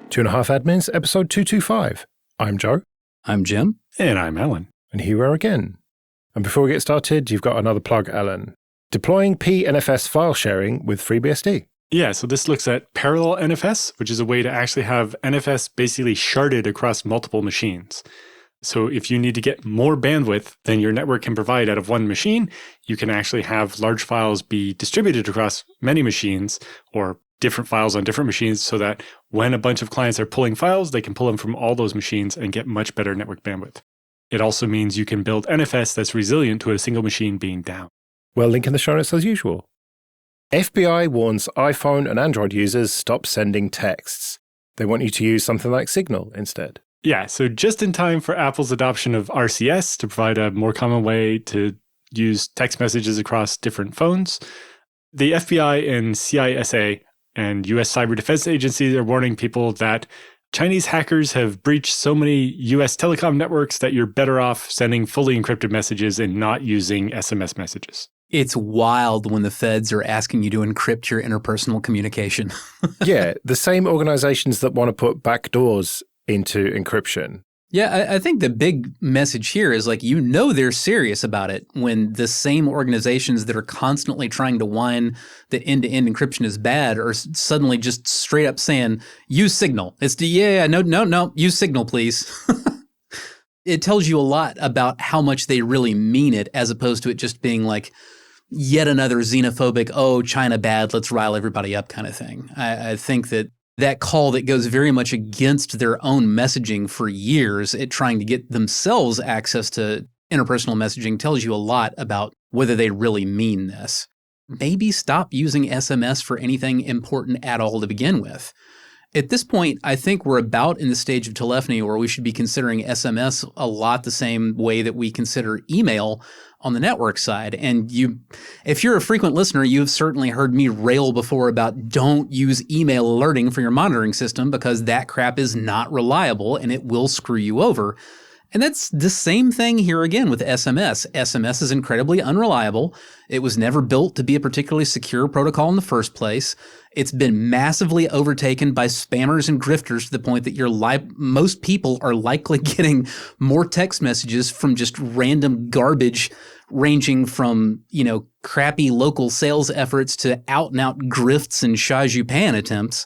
2.5 Admins, episode 225. I'm Joe. I'm Jim. And I'm Alan. And here we are again. And before we get started, you've got another plug, Alan. Deploying PNFS file sharing with FreeBSD. Yeah, so this looks at parallel NFS, which is a way to actually have NFS basically sharded across multiple machines. So if you need to get more bandwidth than your network can provide out of one machine, you can actually have large files be distributed across many machines or different files on different machines so that when a bunch of clients are pulling files, they can pull them from all those machines and get much better network bandwidth. It also means you can build NFS that's resilient to a single machine being down. Well, link in the show notes as usual. FBI warns iPhone and Android users stop sending texts. They want you to use something like Signal instead. Yeah, so just in time for Apple's adoption of RCS to provide a more common way to use text messages across different phones, the FBI and CISA and U.S. cyber defense agencies are warning people that Chinese hackers have breached so many U.S. telecom networks that you're better off sending fully encrypted messages and not using SMS messages. It's wild when the feds are asking you to encrypt your interpersonal communication. Yeah, the same organizations that want to put backdoors into encryption. Yeah, I think the big message here is they're serious about it when the same organizations that are constantly trying to whine that end-to-end encryption is bad are suddenly just straight up saying, use Signal. It's no, use Signal, please. It tells you a lot about how much they really mean it as opposed to it just being like yet another xenophobic, oh, China bad, let's rile everybody up kind of thing. I think that call that goes very much against their own messaging for years at trying to get themselves access to interpersonal messaging tells you a lot about whether they really mean this. Maybe stop using SMS for anything important at all to begin with. At this point, I think we're about in the stage of telephony where we should be considering SMS a lot the same way that we consider email on the network side. And if you're a frequent listener, you've certainly heard me rail before about don't use email alerting for your monitoring system because that crap is not reliable and it will screw you over. And that's the same thing here again with SMS. SMS is incredibly unreliable. It was never built to be a particularly secure protocol in the first place. It's been massively overtaken by spammers and grifters to the point that most people are likely getting more text messages from just random garbage ranging from, crappy local sales efforts to out-and-out grifts and Xia Zhupan attempts.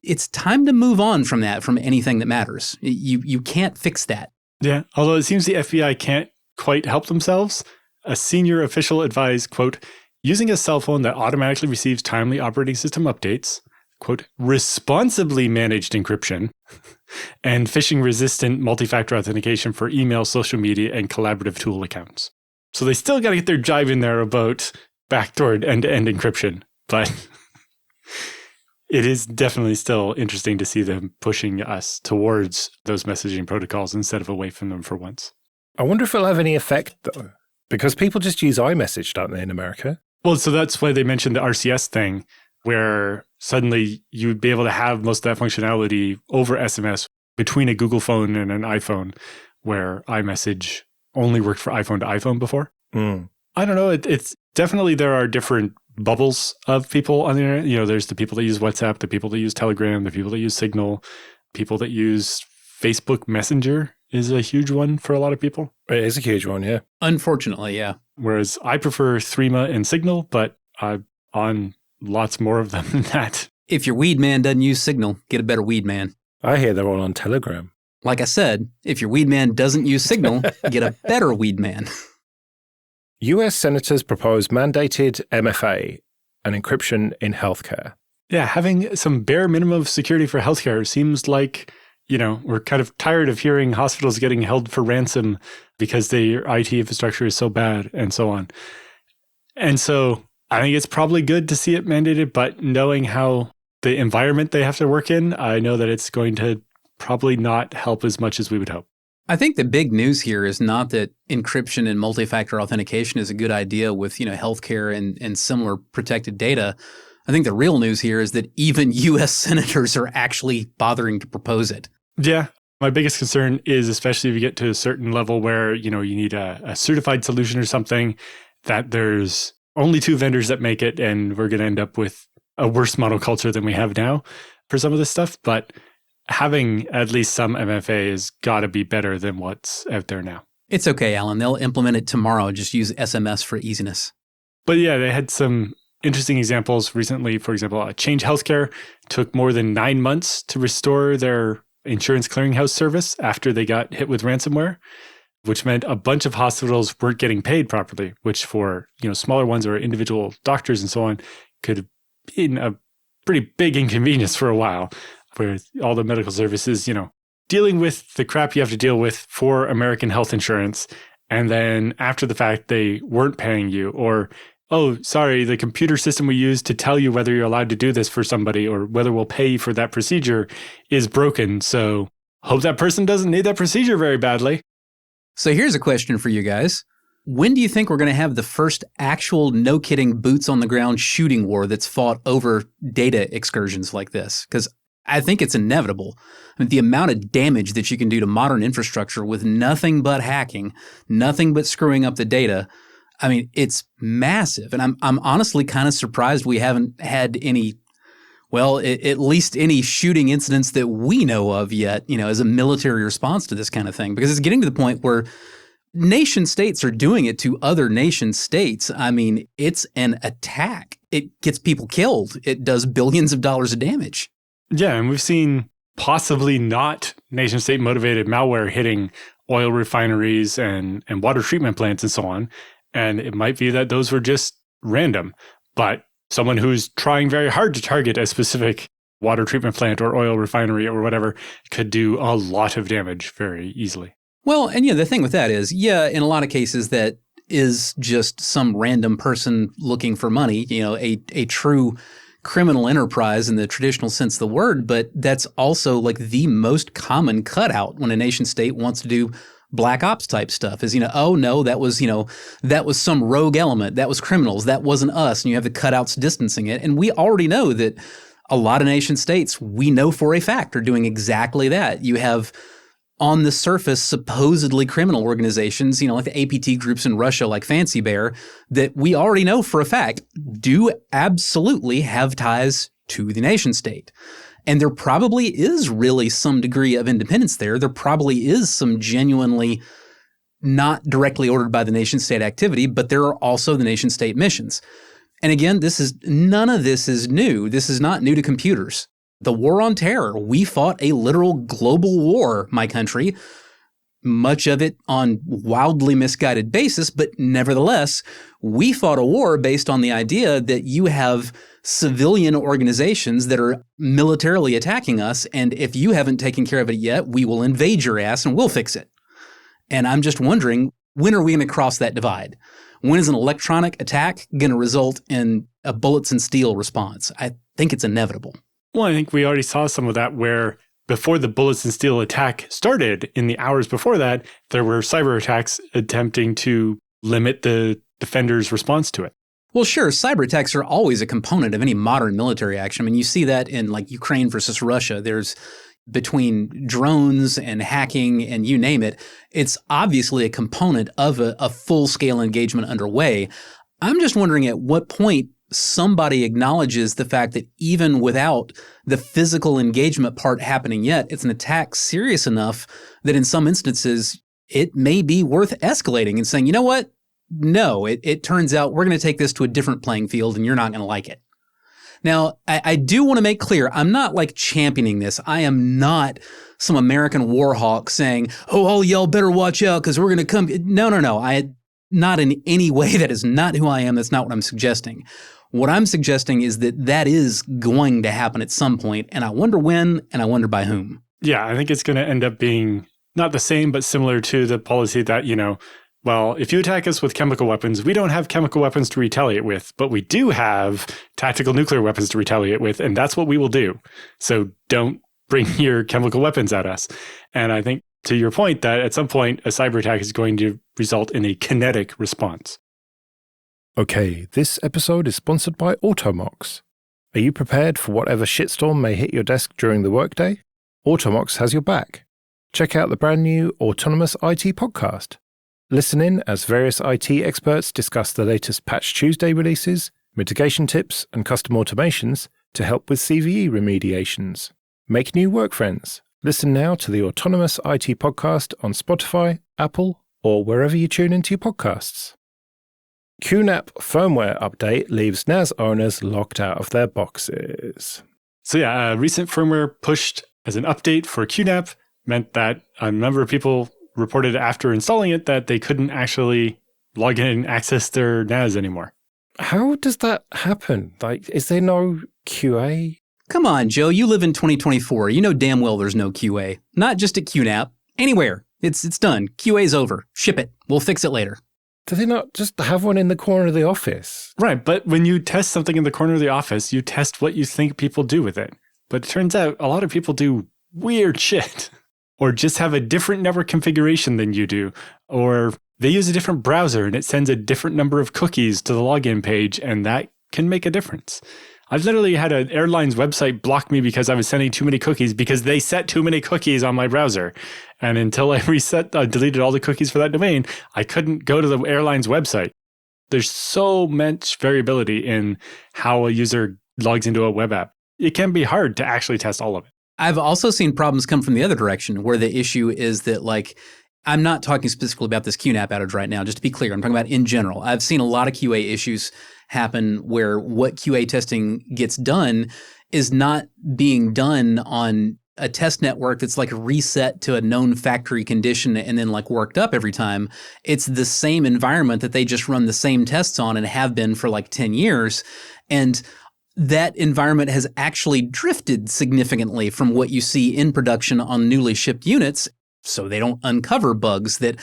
It's time to move on from that, from anything that matters. You can't fix that. Yeah, although it seems the FBI can't quite help themselves. A senior official advised, quote, using a cell phone that automatically receives timely operating system updates, quote, responsibly managed encryption, and phishing-resistant multi-factor authentication for email, social media, and collaborative tool accounts. So they still got to get their jive in there about backdoored end-to-end encryption, but it is definitely still interesting to see them pushing us towards those messaging protocols instead of away from them for once. I wonder if it'll have any effect, though, because people just use iMessage, don't they, in America? Well, so that's why they mentioned the RCS thing, where suddenly you would be able to have most of that functionality over SMS between a Google phone and an iPhone, where iMessage only worked for iPhone to iPhone before. I don't know. It's definitely there are different bubbles of people on the internet. There's the people that use WhatsApp, the people that use Telegram, the people that use Signal, people that use Facebook Messenger is a huge one for a lot of people. It is a huge one, yeah. Unfortunately, yeah. Whereas I prefer Threema and Signal, but I'm on lots more of them than that. If your weed man doesn't use Signal, get a better weed man. I hear they're all on Telegram. Like I said, if your weed man doesn't use Signal, get a better weed man. US senators propose mandated MFA and encryption in healthcare. Yeah, having some bare minimum of security for healthcare seems like, we're kind of tired of hearing hospitals getting held for ransom because their IT infrastructure is so bad and so on. And so I think it's probably good to see it mandated, but knowing how the environment they have to work in, I know that it's going to probably not help as much as we would hope. I think the big news here is not that encryption and multi-factor authentication is a good idea with, healthcare and similar protected data. I think the real news here is that even U.S. senators are actually bothering to propose it. Yeah. My biggest concern is, especially if you get to a certain level where, you need a certified solution or something, that there's only 2 vendors that make it, and we're going to end up with a worse monoculture than we have now for some of this stuff. But having at least some MFA has got to be better than what's out there now. It's okay, Alan. They'll implement it tomorrow. Just use SMS for easiness. But yeah, they had some interesting examples recently. For example, Change Healthcare took more than 9 months to restore their insurance clearinghouse service after they got hit with ransomware, which meant a bunch of hospitals weren't getting paid properly, which for smaller ones or individual doctors and so on could have been a pretty big inconvenience for a while, where all the medical services, dealing with the crap you have to deal with for American health insurance. And then after the fact, they weren't paying you, or, oh, sorry, the computer system we use to tell you whether you're allowed to do this for somebody or whether we'll pay you for that procedure is broken. So hope that person doesn't need that procedure very badly. So here's a question for you guys. When do you think we're going to have the first actual, no kidding, boots on the ground shooting war that's fought over data excursions like this? Because I think it's inevitable. I mean, the amount of damage that you can do to modern infrastructure with nothing but hacking, nothing but screwing up the data, I mean, it's massive. And I'm honestly kind of surprised we haven't had any, well, at least any shooting incidents that we know of yet, as a military response to this kind of thing. Because it's getting to the point where nation states are doing it to other nation states. I mean, it's an attack. It gets people killed. It does billions of dollars of damage. Yeah, and we've seen possibly not nation-state motivated malware hitting oil refineries and water treatment plants and so on. And it might be that those were just random. But someone who's trying very hard to target a specific water treatment plant or oil refinery or whatever could do a lot of damage very easily. Well, and the thing with that is, in a lot of cases that is just some random person looking for money, a true criminal enterprise in the traditional sense of the word, but that's also like the most common cutout when a nation state wants to do black ops type stuff is, oh no, that was some rogue element. That was criminals. That wasn't us. And you have the cutouts distancing it. And we already know that a lot of nation states, we know for a fact, are doing exactly that. You have on the surface, supposedly criminal organizations, like the APT groups in Russia, like Fancy Bear, that we already know for a fact do absolutely have ties to the nation state. And there probably is really some degree of independence there. There probably is some genuinely not directly ordered by the nation state activity, but there are also the nation state missions. And again, none of this is new. This is not new to computers. The war on terror, we fought a literal global war, my country, much of it on wildly misguided basis, but nevertheless, we fought a war based on the idea that you have civilian organizations that are militarily attacking us, and if you haven't taken care of it yet, we will invade your ass and we'll fix it. And I'm just wondering, when are we going to cross that divide? When is an electronic attack going to result in a bullets and steel response? I think it's inevitable. Well, I think we already saw some of that where before the bullets and steel attack started, in the hours before that, there were cyber attacks attempting to limit the defender's response to it. Well, sure, cyber attacks are always a component of any modern military action. I mean, you see that in like Ukraine versus Russia. There's between drones and hacking and you name it, it's obviously a component of a full-scale engagement underway. I'm just wondering at what point somebody acknowledges the fact that even without the physical engagement part happening yet, it's an attack serious enough that in some instances it may be worth escalating and saying, you know what? No, it turns out we're going to take this to a different playing field and you're not going to like it. Now, I do want to make clear, I'm not like championing this. I am not some American war hawk saying, oh, all y'all better watch out because we're going to come. No. Not in any way. That is not who I am. That's not what I'm suggesting. What I'm suggesting is that is going to happen at some point, and I wonder when, and I wonder by whom. Yeah, I think it's going to end up being not the same, but similar to the policy that, well, if you attack us with chemical weapons, we don't have chemical weapons to retaliate with, but we do have tactical nuclear weapons to retaliate with, and that's what we will do. So don't bring your chemical weapons at us. And I think to your point that at some point a cyber attack is going to result in a kinetic response. Okay, this episode is sponsored by Automox. Are you prepared for whatever shitstorm may hit your desk during the workday? Automox has your back. Check out the brand new Autonomous IT podcast. Listen in as various IT experts discuss the latest Patch Tuesday releases, mitigation tips, and custom automations to help with CVE remediations. Make new work friends. Listen now to the Autonomous IT podcast on Spotify, Apple, or wherever you tune into your podcasts. QNAP firmware update leaves NAS owners locked out of their boxes. So yeah, a recent firmware pushed as an update for QNAP meant that a number of people reported after installing it that they couldn't actually log in and access their NAS anymore. How does that happen? Like, is there no QA? Come on, Joe, you live in 2024. You know damn well there's no QA. Not just at QNAP. Anywhere. It's done. QA's over. Ship it. We'll fix it later. Do they not just have one in the corner of the office? Right, but when you test something in the corner of the office, you test what you think people do with it. But it turns out a lot of people do weird shit. Or just have a different network configuration than you do. Or they use a different browser and it sends a different number of cookies to the login page, and that can make a difference. I've literally had an airline's website block me because I was sending too many cookies because they set too many cookies on my browser. And until I deleted all the cookies for that domain, I couldn't go to the airline's website. There's so much variability in how a user logs into a web app. It can be hard to actually test all of it. I've also seen problems come from the other direction where the issue is that, like, I'm not talking specifically about this QNAP outage right now, just to be clear. I'm talking about in general. I've seen a lot of QA issues happen where what QA testing gets done is not being done on a test network that's like reset to a known factory condition and then like worked up every time. It's the same environment that they just run the same tests on and have been for like 10 years. And that environment has actually drifted significantly from what you see in production on newly shipped units, so they don't uncover bugs that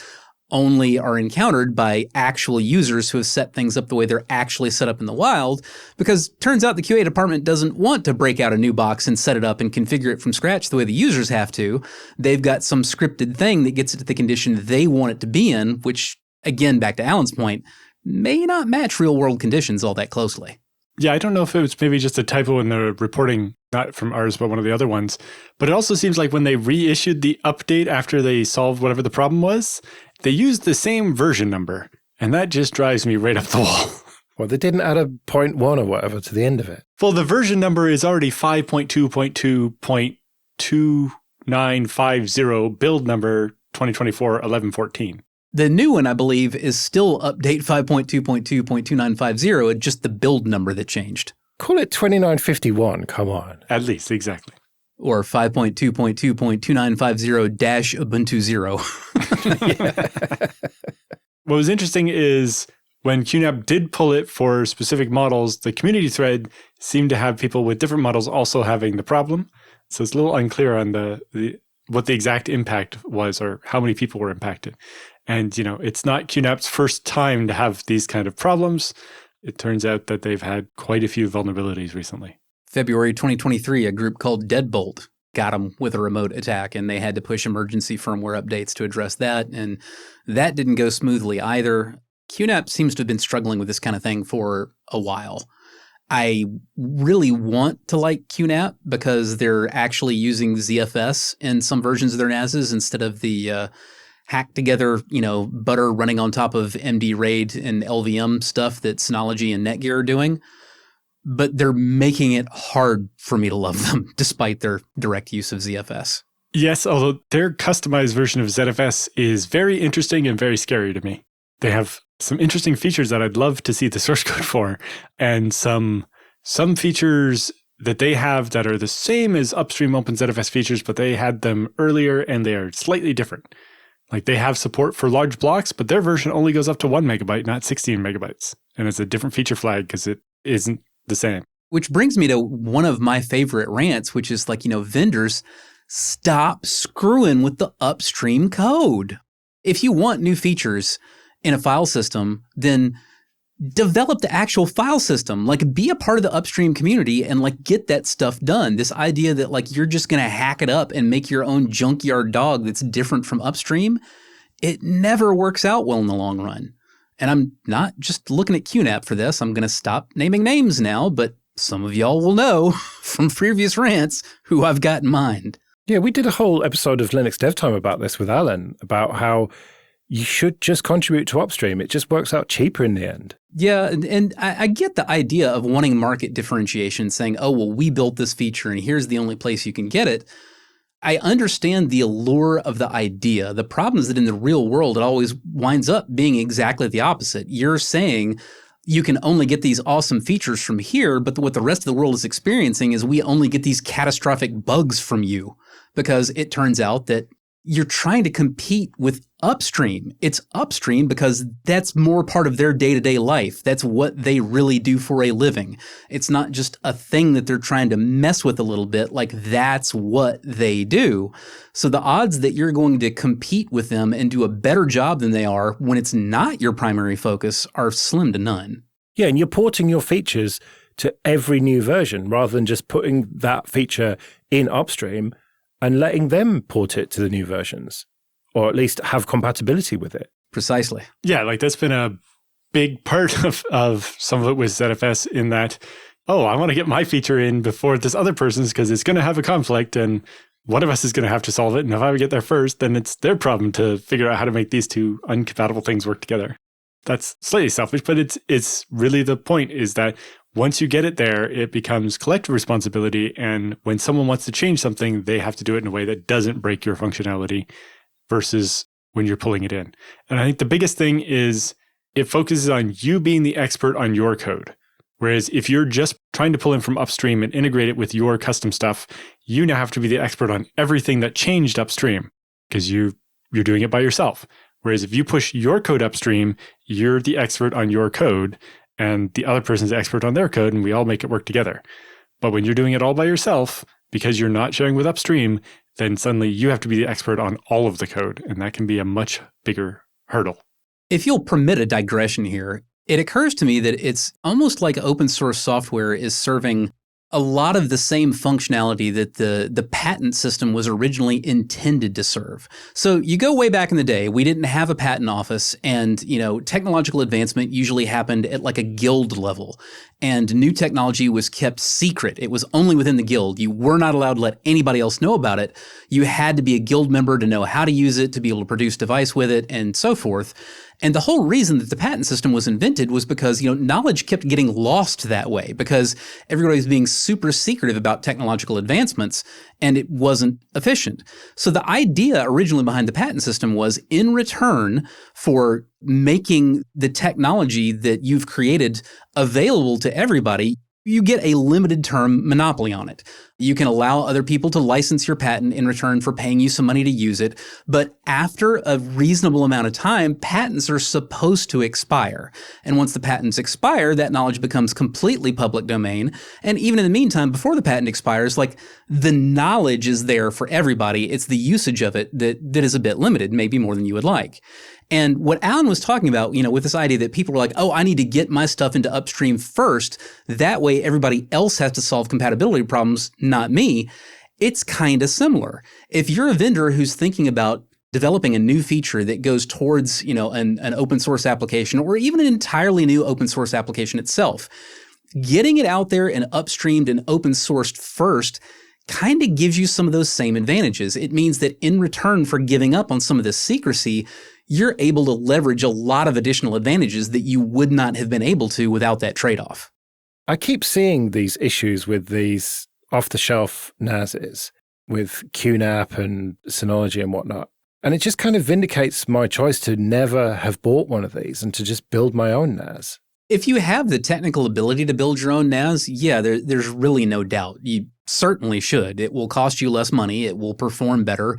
only are encountered by actual users who have set things up the way they're actually set up in the wild, because turns out the QA department doesn't want to break out a new box and set it up and configure it from scratch the way the users have to. They've got some scripted thing that gets it to the condition they want it to be in, which, again, back to Alan's point, may not match real-world conditions all that closely. Yeah, I don't know if it was maybe just a typo in the reporting, not from ours, but one of the other ones. But it also seems like when they reissued the update after they solved whatever the problem was, they used the same version number. And that just drives me right up the wall. Well, they didn't add a 0.1 or whatever to the end of it. Well, the version number is already 5.2.2.2950, build number 2024-1114. The new one, I believe, is still update 5.2.2.2950, just the build number that changed. Call it 2951, come on. At least, exactly. Or 5.2.2.2950-Ubuntu 0. What was interesting is when QNAP did pull it for specific models, the community thread seemed to have people with different models also having the problem. So it's a little unclear on what the exact impact was or how many people were impacted. And, it's not QNAP's first time to have these kind of problems. It turns out that they've had quite a few vulnerabilities recently. February 2023, a group called Deadbolt got them with a remote attack, and they had to push emergency firmware updates to address that. And that didn't go smoothly either. QNAP seems to have been struggling with this kind of thing for a while. I really want to like QNAP because they're actually using ZFS in some versions of their NASs instead of the hacked together, butter running on top of MD RAID and LVM stuff that Synology and Netgear are doing. But they're making it hard for me to love them, despite their direct use of ZFS. Yes, although their customized version of ZFS is very interesting and very scary to me. They have some interesting features that I'd love to see the source code for, and some features that they have that are the same as upstream OpenZFS features, but they had them earlier and they are slightly different. Like they have support for large blocks, but their version only goes up to 1 megabyte, not 16 megabytes. And it's a different feature flag because it isn't the same. Which brings me to one of my favorite rants, which is like, vendors, stop screwing with the upstream code. If you want new features in a file system, then develop the actual file system. Like, be a part of the upstream community and like get that stuff done. This idea that like you're just going to hack it up and make your own junkyard dog that's different from upstream, it never works out well in the long run. And I'm not just looking at QNAP for this. I'm going to stop naming names now, but some of y'all will know from previous rants who I've got in mind. Yeah, we did a whole episode of Linux Dev Time about this with Alan, about how you should just contribute to upstream. It just works out cheaper in the end. Yeah, and I get the idea of wanting market differentiation, saying, oh, well, we built this feature and here's the only place you can get it. I understand the allure of the idea. The problem is that in the real world, it always winds up being exactly the opposite. You're saying you can only get these awesome features from here, but what the rest of the world is experiencing is we only get these catastrophic bugs from you, because it turns out that you're trying to compete with upstream. It's upstream because that's more part of their day-to-day life. That's what they really do for a living. It's not just a thing that they're trying to mess with a little bit, like that's what they do. So the odds that you're going to compete with them and do a better job than they are when it's not your primary focus are slim to none. Yeah, and you're porting your features to every new version rather than just putting that feature in upstream and letting them port it to the new versions, or at least have compatibility with it. Precisely. Yeah, like that's been a big part of some of it with ZFS in that, oh, I want to get my feature in before this other person's because it's going to have a conflict and one of us is going to have to solve it. And if I get there first, then it's their problem to figure out how to make these two incompatible things work together. That's slightly selfish, but it's really the point is that once you get it there, it becomes collective responsibility. And when someone wants to change something, they have to do it in a way that doesn't break your functionality versus when you're pulling it in. And I think the biggest thing is it focuses on you being the expert on your code. Whereas if you're just trying to pull in from upstream and integrate it with your custom stuff, you now have to be the expert on everything that changed upstream because you're doing it by yourself. Whereas if you push your code upstream, you're the expert on your code and the other person's the expert on their code and we all make it work together. But when you're doing it all by yourself, because you're not sharing with upstream, then suddenly you have to be the expert on all of the code. And that can be a much bigger hurdle. If you'll permit a digression here, it occurs to me that it's almost like open source software is serving a lot of the same functionality that the patent system was originally intended to serve. So you go way back in the day, we didn't have a patent office and, technological advancement usually happened at like a guild level. And new technology was kept secret. It was only within the guild. You were not allowed to let anybody else know about it. You had to be a guild member to know how to use it, to be able to produce device with it, and so forth. And the whole reason that the patent system was invented was because, knowledge kept getting lost that way because everybody was being super secretive about technological advancements and it wasn't efficient. So the idea originally behind the patent system was in return for making the technology that you've created available to everybody, you get a limited term monopoly on it. You can allow other people to license your patent in return for paying you some money to use it. But after a reasonable amount of time, patents are supposed to expire. And once the patents expire, that knowledge becomes completely public domain. And even in the meantime, before the patent expires, the knowledge is there for everybody. It's the usage of it that is a bit limited, maybe more than you would like. And what Alan was talking about, with this idea that people were like, oh, I need to get my stuff into upstream first. That way everybody else has to solve compatibility problems, not me. It's kind of similar. If you're a vendor who's thinking about developing a new feature that goes towards, an open source application or even an entirely new open source application itself, getting it out there and upstreamed and open sourced first kind of gives you some of those same advantages. It means that in return for giving up on some of this secrecy, you're able to leverage a lot of additional advantages that you would not have been able to without that trade-off. I keep seeing these issues with these off-the-shelf NASs, with QNAP and Synology and whatnot. And it just kind of vindicates my choice to never have bought one of these and to just build my own NAS. If you have the technical ability to build your own NAS, yeah, there's really no doubt. You certainly should. It will cost you less money. It will perform better.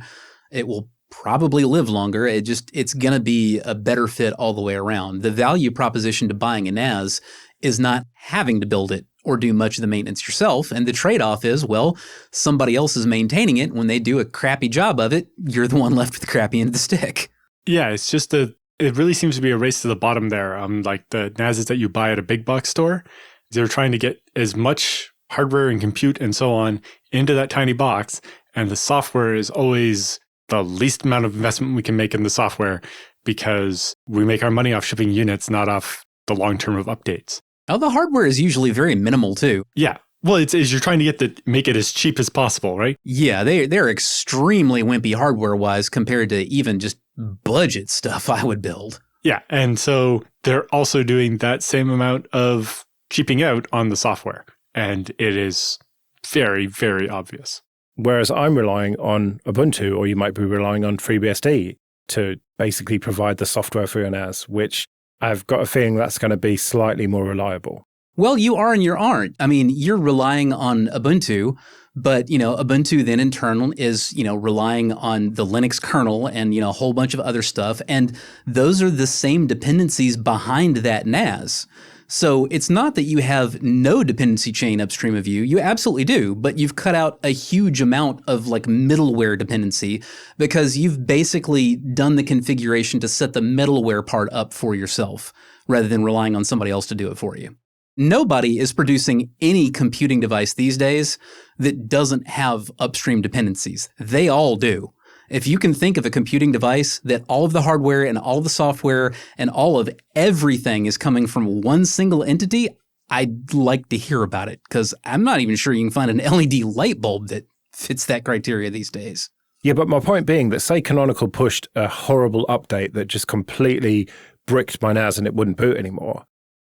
It will probably live longer. It's going to be a better fit all the way around. The value proposition to buying a NAS is not having to build it or do much of the maintenance yourself. And the trade-off is, well, somebody else is maintaining it. When they do a crappy job of it, you're the one left with the crappy end of the stick. Yeah, it's just it really seems to be a race to the bottom there. Like the NASs that you buy at a big box store, they're trying to get as much hardware and compute and so on into that tiny box. And the software is always the least amount of investment we can make in the software because we make our money off shipping units, not off the long term of updates. Oh, the hardware is usually very minimal too. Yeah. Well, it's you're trying to make it as cheap as possible, right? Yeah, they're extremely wimpy hardware-wise compared to even just budget stuff I would build. Yeah, and so they're also doing that same amount of cheaping out on the software, and it is very, very obvious. Whereas I'm relying on Ubuntu, or you might be relying on FreeBSD to basically provide the software for your NAS, which I've got a feeling that's going to be slightly more reliable. Well, you are and you aren't. I mean, you're relying on Ubuntu, but, Ubuntu then in turn is, relying on the Linux kernel and, a whole bunch of other stuff. And those are the same dependencies behind that NAS. So it's not that you have no dependency chain upstream of you. You absolutely do, but you've cut out a huge amount of like middleware dependency because you've basically done the configuration to set the middleware part up for yourself rather than relying on somebody else to do it for you. Nobody is producing any computing device these days that doesn't have upstream dependencies. They all do. If you can think of a computing device that all of the hardware and all of the software and all of everything is coming from one single entity, I'd like to hear about it because I'm not even sure you can find an LED light bulb that fits that criteria these days. Yeah, but my point being that say Canonical pushed a horrible update that just completely bricked my NAS and it wouldn't boot anymore.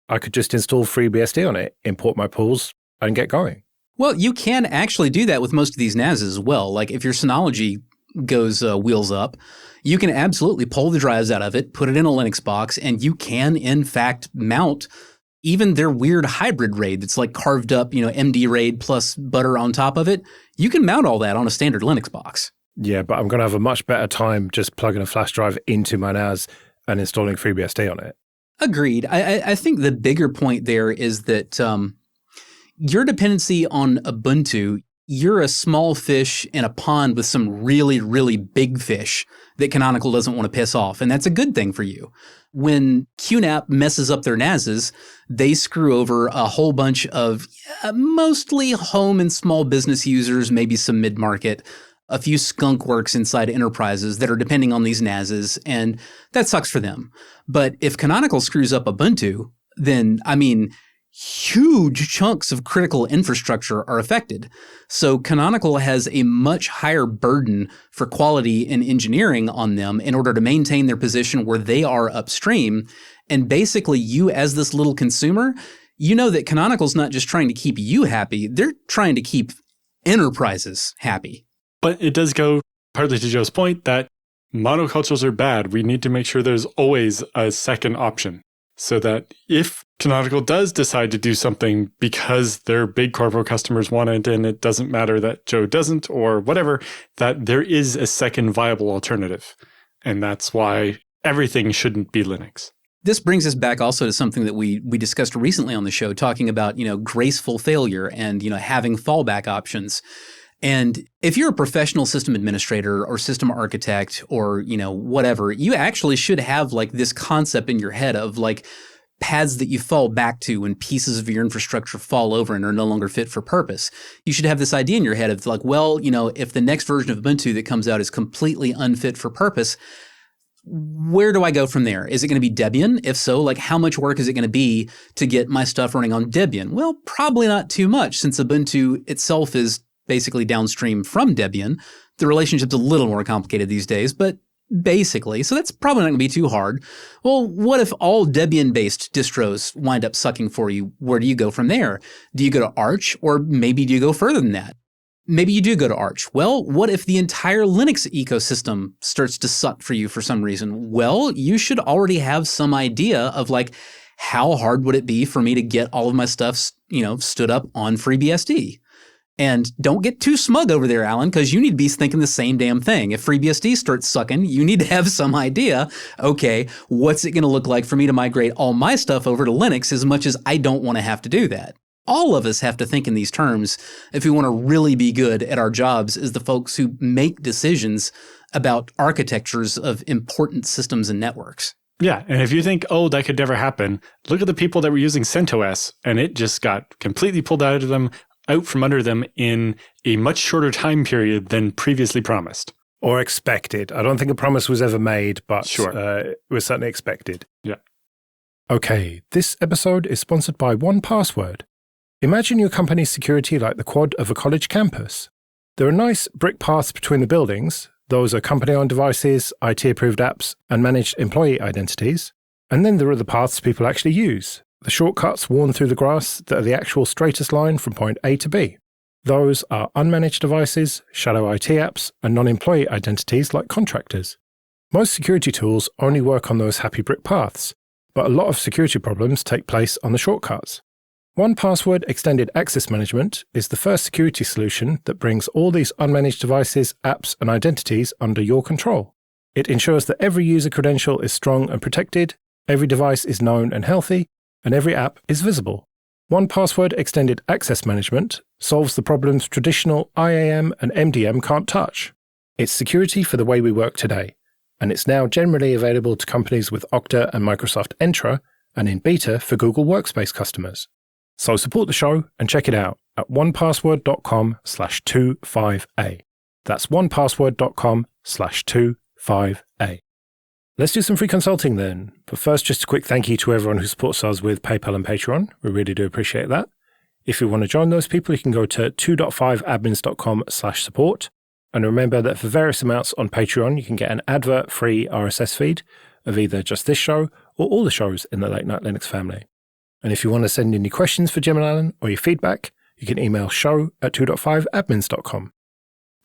I could just install FreeBSD on it, import my pools, and get going. Well, you can actually do that with most of these NASs as well. Like if your Synology goes wheels up, you can absolutely pull the drives out of it, put it in a Linux box, and you can, in fact, mount even their weird hybrid RAID that's like carved up, MD RAID plus butter on top of it. You can mount all that on a standard Linux box. Yeah, but I'm going to have a much better time just plugging a flash drive into my NAS and installing FreeBSD on it. Agreed. I think the bigger point there is that your dependency on Ubuntu, you're a small fish in a pond with some really, really big fish that Canonical doesn't want to piss off, and that's a good thing for you. When QNAP messes up their NASs, they screw over a whole bunch of mostly home and small business users, maybe some mid-market, a few skunk works inside enterprises that are depending on these NASs, and that sucks for them. But if Canonical screws up Ubuntu, then, huge chunks of critical infrastructure are affected. So Canonical has a much higher burden for quality and engineering on them in order to maintain their position where they are upstream. And basically, you as this little consumer, you know that Canonical's not just trying to keep you happy, they're trying to keep enterprises happy. But it does go partly to Joe's point that monocultures are bad. We need to make sure there's always a second option so that if Canonical does decide to do something because their big corporate customers want it and it doesn't matter that Joe doesn't or whatever, that there is a second viable alternative. And that's why everything shouldn't be Linux. This brings us back also to something that we discussed recently on the show, talking about, graceful failure and, having fallback options. And if you're a professional system administrator or system architect or, whatever, you actually should have like this concept in your head of like paths that you fall back to when pieces of your infrastructure fall over and are no longer fit for purpose. You should have this idea in your head of like, well, if the next version of Ubuntu that comes out is completely unfit for purpose, where do I go from there? Is it going to be Debian? If so, like how much work is it going to be to get my stuff running on Debian? Well, probably not too much since Ubuntu itself is basically downstream from Debian. The relationship's a little more complicated these days, but basically, so that's probably not going to be too hard. Well, what if all Debian-based distros wind up sucking for you? Where do you go from there? Do you go to Arch, or maybe do you go further than that? Maybe you do go to Arch. Well, what if the entire Linux ecosystem starts to suck for you for some reason? Well, you should already have some idea of like, how hard would it be for me to get all of my stuff, stood up on FreeBSD? And don't get too smug over there, Alan, because you need to be thinking the same damn thing. If FreeBSD starts sucking, you need to have some idea, okay, what's it going to look like for me to migrate all my stuff over to Linux as much as I don't want to have to do that? All of us have to think in these terms if we want to really be good at our jobs as the folks who make decisions about architectures of important systems and networks. Yeah, and if you think, oh, that could never happen, look at the people that were using CentOS, and it just got completely pulled out from under them in a much shorter time period than previously promised. Or expected. I don't think a promise was ever made, but sure. It was certainly expected. Yeah. Okay, this episode is sponsored by 1Password. Imagine your company's security like the quad of a college campus. There are nice brick paths between the buildings, Those are company-owned devices, IT-approved apps, and managed employee identities. And then there are the paths people actually use, the shortcuts worn through the grass that are the actual straightest line from point A to B. Those are unmanaged devices, shadow IT apps, and non-employee identities like contractors. Most security tools only work on those happy brick paths, but a lot of security problems take place on the shortcuts. 1Password Extended Access Management is the first security solution that brings all these unmanaged devices, apps, and identities under your control. It ensures that every user credential is strong and protected, every device is known and healthy, and every app is visible. 1Password Extended Access Management solves the problems traditional IAM and MDM can't touch. It's security for the way we work today, and it's now generally available to companies with Okta and Microsoft Entra, and in beta for Google Workspace customers. So support the show and check it out at onepassword.com/25A. That's onepassword.com/25A. Let's do some free consulting then. But first, just a quick thank you to everyone who supports us with PayPal and Patreon. We really do appreciate that. If you want to join those people, you can go to 2.5admins.com/support. And remember that for various amounts on Patreon, you can get an advert-free RSS feed of either just this show or all the shows in the Late Night Linux family. And if you want to send any questions for Jim and Alan or your feedback, you can email show@2.5admins.com.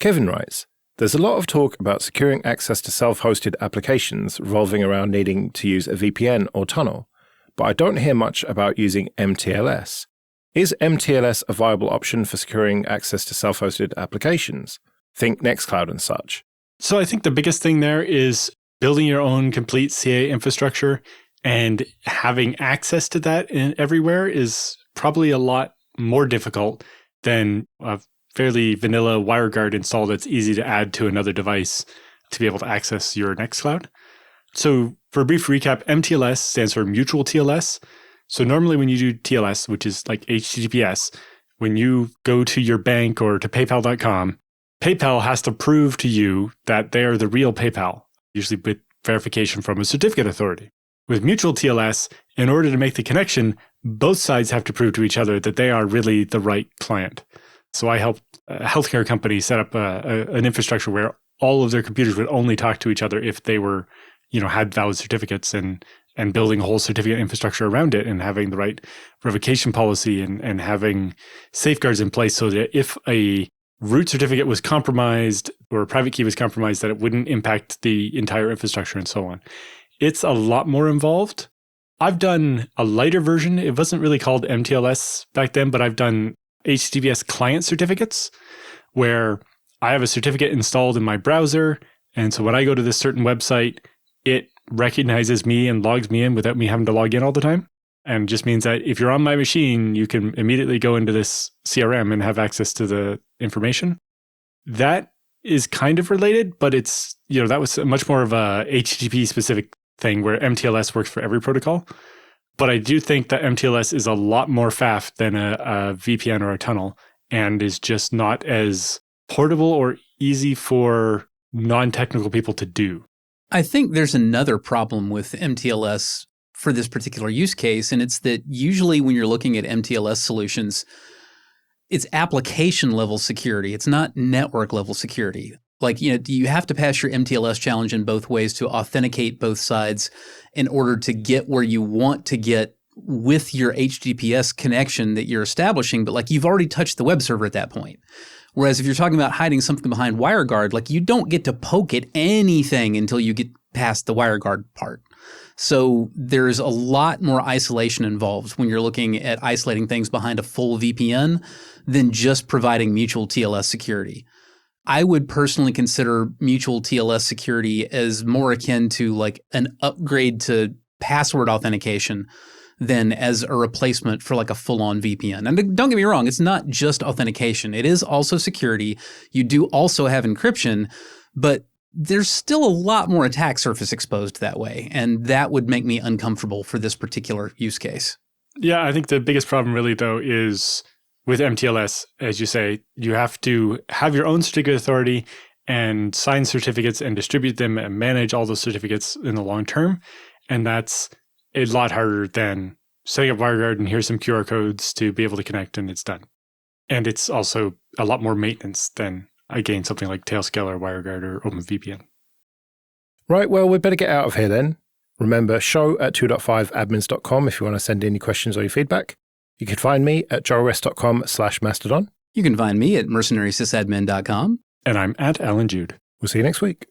Kevin writes, there's a lot of talk about securing access to self-hosted applications revolving around needing to use a VPN or tunnel, but I don't hear much about using mTLS. Is mTLS a viable option for securing access to self-hosted applications? Think Nextcloud and such. So I think the biggest thing there is building your own complete CA infrastructure, and having access to that everywhere is probably a lot more difficult than a fairly vanilla WireGuard install that's easy to add to another device to be able to access your Nextcloud. So for a brief recap, mTLS stands for mutual TLS. So normally when you do TLS, which is like HTTPS, when you go to your bank or to paypal.com, PayPal has to prove to you that they are the real PayPal, usually with verification from a certificate authority. With mutual TLS, in order to make the connection, both sides have to prove to each other that they are really the right client. So I helped a healthcare company set up an infrastructure where all of their computers would only talk to each other if they were, had valid certificates, and building a whole certificate infrastructure around it and having the right revocation policy and having safeguards in place so that if a root certificate was compromised or a private key was compromised, that it wouldn't impact the entire infrastructure and so on. It's a lot more involved. I've done a lighter version. It wasn't really called mTLS back then, but I've done HTTPS client certificates where I have a certificate installed in my browser. And so when I go to this certain website, it recognizes me and logs me in without me having to log in all the time. And just means that if you're on my machine, you can immediately go into this CRM and have access to the information. That is kind of related, but it's, that was much more of a HTTP specific thing where mTLS works for every protocol. But I do think that mTLS is a lot more faff than a VPN or a tunnel, and is just not as portable or easy for non-technical people to do. I think there's another problem with mTLS for this particular use case, and it's that usually when you're looking at mTLS solutions, it's application level security. It's not network level security. Like, you have to pass your mTLS challenge in both ways to authenticate both sides in order to get where you want to get with your HTTPS connection that you're establishing. But you've already touched the web server at that point. Whereas if you're talking about hiding something behind WireGuard, you don't get to poke at anything until you get past the WireGuard part. So there's a lot more isolation involved when you're looking at isolating things behind a full VPN than just providing mutual TLS security. I would personally consider mutual TLS security as more akin to an upgrade to password authentication than as a replacement for a full-on VPN. And don't get me wrong, it's not just authentication. It is also security. You do also have encryption, but there's still a lot more attack surface exposed that way. And that would make me uncomfortable for this particular use case. Yeah, I think the biggest problem really, though, is with mTLS, as you say, you have to have your own certificate authority and sign certificates and distribute them and manage all those certificates in the long term. And that's a lot harder than setting up WireGuard and here's some QR codes to be able to connect and it's done. And it's also a lot more maintenance than again, something like Tailscale or WireGuard or OpenVPN. Right, well, we'd better get out of here then. Remember, show@2.5admins.com if you want to send any questions or your feedback. You can find me at joelwest.com/mastodon. You can find me at mercenarysysadmin.com. And I'm at Alan Jude. We'll see you next week.